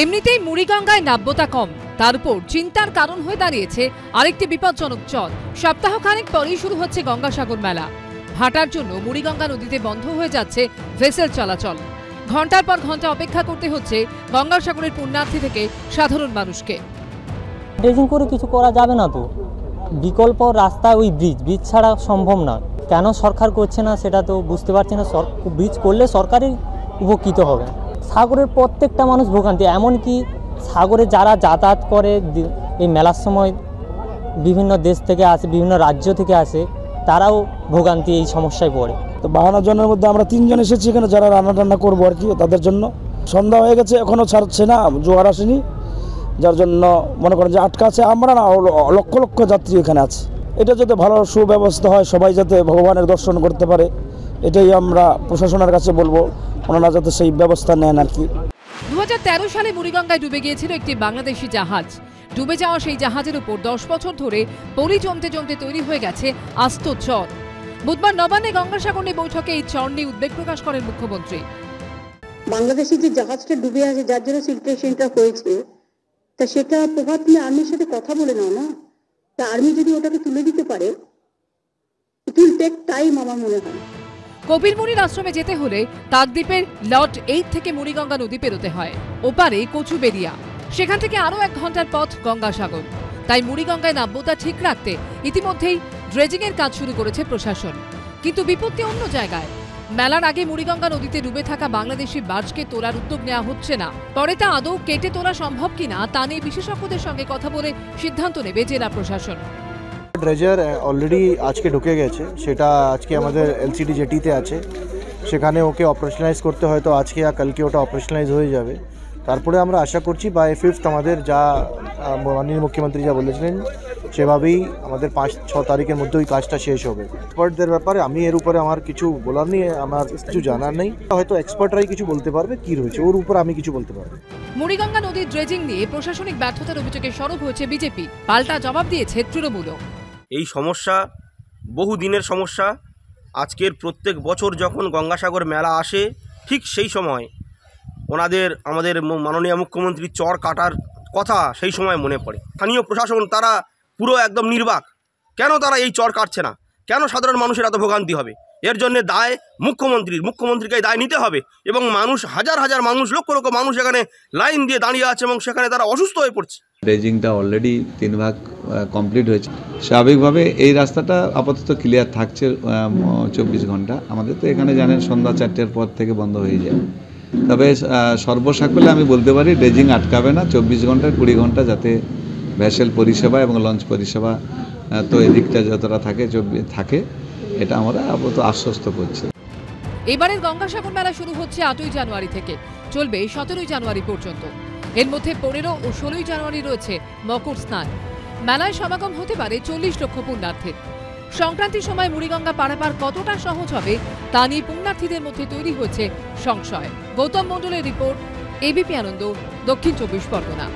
এমনিতেই মুড়িগঙ্গায় নাব্যতা কম, তার উপর চিন্তার কারণ হয়ে দাঁড়িয়েছে আরেকটি বিপজ্জনক চর। সপ্তাহখানেক পরেই শুরু হচ্ছে গঙ্গাসাগর মেলা। ভাটার জন্য মুড়িগঙ্গা নদীতে বন্ধ হয়ে যাচ্ছে ভেসেল চলাচল। ঘন্টার পর ঘন্টা অপেক্ষা করতে হচ্ছে গঙ্গাসাগরের পুণ্যার্থী থেকে সাধারণ মানুষকে। ড্রেজিং করে কিছু করা যাবে না, তো বিকল্প রাস্তা ওই ব্রিজ ছাড়া সম্ভব না। কেন সরকার করছে না সেটা তো বুঝতে পারছি না। ব্রিজ করলে সরকারই উপকৃত হবে। সাগরের প্রত্যেকটা মানুষ ভোগান্তি, এমনকি সাগরে যারা যাতায়াত করে এই মেলার সময় বিভিন্ন দেশ থেকে আসে, বিভিন্ন রাজ্য থেকে আসে, তারাও ভোগান্তি এই সমস্যায় পড়ে। তো 52 জনের মধ্যে আমরা 3 জন এসেছি এখানে, যারা রান্না করবো আর কি তাদের জন্য। সন্ধ্যা হয়ে গেছে, এখনও ছাড়ছে না, জোয়ার আসেনি, যার জন্য মনে করেন যে আটকা আছে। আমরা না লক্ষ লক্ষ যাত্রী এখানে আছে। এটা যাতে ভালো সুব্যবস্থা হয়, সবাই যাতে ভগবানের দর্শন করতে পারে, এটাই আমরা প্রশাসনের কাছে বলবো, ওনারা যাতে সেই ব্যবস্থা নেন আর কি। 2013 সালে মুড়িগঙ্গায় ডুবে গিয়েছিল একটি বাংলাদেশি জাহাজ। ডুবে যাওয়া সেই জাহাজের উপর 10 বছর ধরে পলি জমতে জমতে তৈরি হয়ে গেছে আস্ত চর। বুধবার নবান্নে গঙ্গাসাগর নিয়ে বৈঠকে এই চর নিয়ে উদ্বেগ প্রকাশ করেন মুখ্যমন্ত্রী। বাংলাদেশি যে জাহাজটা ডুবে আছে, যার জন্য সিলক্রেশনটা হয়েছে, তা সেটা প্রভাব নিয়ে আর্মির সাথে কথা বলে নাও না। তা আর্মি যদি ওটাকে তুলে দিতে পারে, ইট উইল টেক টাইম আমার মনে হয়। কপিল মুনির আশ্রমে যেতে হলে কাকদ্বীপের লট 8 থেকে মুড়িগঙ্গা নদী পেরোতে হয়। ওপারে কচুবেড়িয়া, সেখান থেকে আরও 1 ঘন্টার পথ গঙ্গাসাগর। তাই মুড়িগঙ্গায় নাব্যতা ঠিক রাখতে ইতিমধ্যেই ড্রেজিংয়ের কাজ শুরু করেছে প্রশাসন। কিন্তু বিপত্তি অন্য জায়গায়। মেলার আগে মুড়িগঙ্গা নদীতে ডুবে থাকা বাংলাদেশি বার্জকে তোলার উদ্যোগ নেওয়া হচ্ছে না। পরে তা আদৌ কেটে তোলা সম্ভব কিনা তা নিয়ে বিশেষজ্ঞদের সঙ্গে কথা বলে সিদ্ধান্ত নেবে জেলা প্রশাসন। ড্রেজার অলরেডি আজকে ঢুকে গেছে, সেটা আজকে আমাদের এলসিডি জেটিতে আছে। সেখানে ওকে অপারেশনালাইজ করতে হয়তো আজকে আর কালকে ওটা অপারেশনালাইজ হয়ে যাবে। তারপরে আমরা আশা করছি বাই 5th আমাদের যা মাননীয় মুখ্যমন্ত্রী যা বলেছিলেন সেভাবেই আমাদের 5-6 তারিখের মধ্যে ওই কাজটা শেষ হবে। এক্সপার্টদের ব্যাপারে আমি এর উপরে আমার কিছু বলার নেই, আমার কিছু জানার নেই। হয়তো এক্সপার্টরাই কিছু বলতে পারবে কি রয়েছে ওর উপর, আমি কিছু বলতে পারবো। মুড়িগঙ্গা নদীর ড্রেজিং নিয়ে প্রশাসনিক ব্যর্থতার অভিযোগে সরব হয়েছে বিজেপি। পাল্টা জবাব দিয়েছে তৃণমূলও। এই সমস্যা বহু দিনের সমস্যা। আজকের প্রত্যেক বছর যখন গঙ্গাসাগর মেলা আসে, ঠিক সেই সময় আমাদের মাননীয় মুখ্যমন্ত্রী চর কাটার কথা সেই সময় মনে পড়ে। স্থানীয় প্রশাসন তারা পুরো একদম নির্বাক। কেন তারা এই চর কাটছে না? কেন সাধারণ মানুষের এত ভোগান্তি হবে? এর জন্য দায় মুখ্যমন্ত্রীকে দায় নিতে হবে। এবং মানুষ, হাজার হাজার মানুষ, লক্ষ লক্ষ মানুষ এখানে লাইন দিয়ে দাঁড়িয়ে আছে এবং সেখানে তারা অসুস্থ হয়ে পড়ছে। ড্রেজিংটা অলরেডি 3 ভাগ কমপ্লিট হয়েছে। স্বাভাবিকভাবে এই রাস্তাটা আপাতত ক্লিয়ার থাকছে 24 ঘন্টা। আমাদের তো এখানে জানেন সন্ধ্যা 4টের পর থেকে বন্ধ হয়ে যায়। তবে সর্বসাকল্যে আমি বলতে পারি ড্রেজিং আটকাবে না। 24 ঘন্টা 20 ঘন্টা যাতে ভেসেল পরিষেবা এবং লঞ্চ পরিষেবা তো এদিকটা যতটা থাকে এটা আমরা আপাতত আশ্বস্ত করছি। এবারের গঙ্গাসাগর মেলা শুরু হচ্ছে 8ই জানুয়ারি থেকে, চলবে 17ই জানুয়ারি পর্যন্ত। এর মধ্যে 15 ও 16ই জানুয়ারি রয়েছে মকর স্নান। মেলায় সমাগম হতে পারে 40 লক্ষ পুণ্যার্থীর। সংক্রান্তির সময় মুড়িগঙ্গা পারাপার কতটা সহজ হবে তা নিয়ে পুণ্যার্থীদের মধ্যে তৈরি হয়েছে সংশয়। গৌতম মণ্ডলের রিপোর্ট, এবিপি আনন্দ, দক্ষিণ 24 পরগনা।